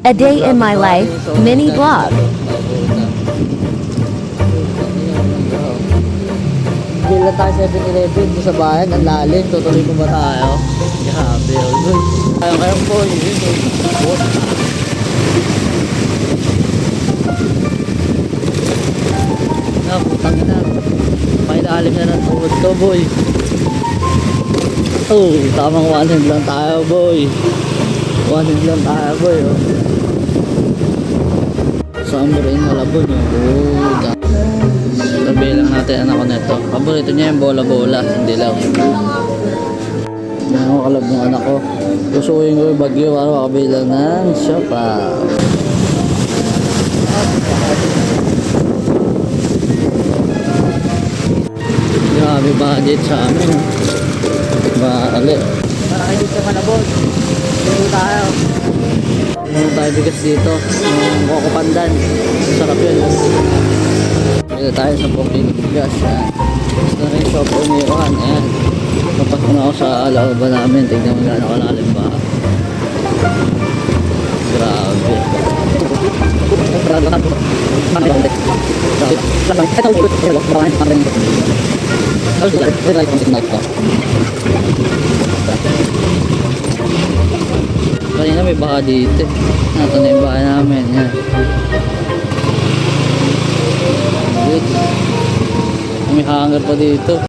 A day in my life, mini vlog. Bila tayo 7-Eleven doon sa bayan, ang lalim. Tutuloy ko ba tayo? Grabe, oh. Kaya po, putang ina. Pailalim na ng tuhod ko, boy. Oh, tamang one hand lang tayo, boy. One hand lang tayo, boy, oh. Summer in Malabon, oh. Sabi lang natin anak ko nito. Paborito niya yung bola-bola, hindi lang. Yan ako kalab ng anak ko. Gustuin ko yung bagyo para makabilang ng sopa. Grabe budget sa amin. Bali. Para kayo dito sa Malabon. Dito tayo. Meron tayo bigas dito. Yung Coco Pandan. Sarap yun. Dito tayo sa Pokino bigas. Gusto na rin shop umiwan. Ayan. Papasok na ako sa alaoban namin. Tignan mo na nakalalim ba. Grabe. Kanina may baha dito. Ito na yung bahay namin. Yan. May hangar pa dito.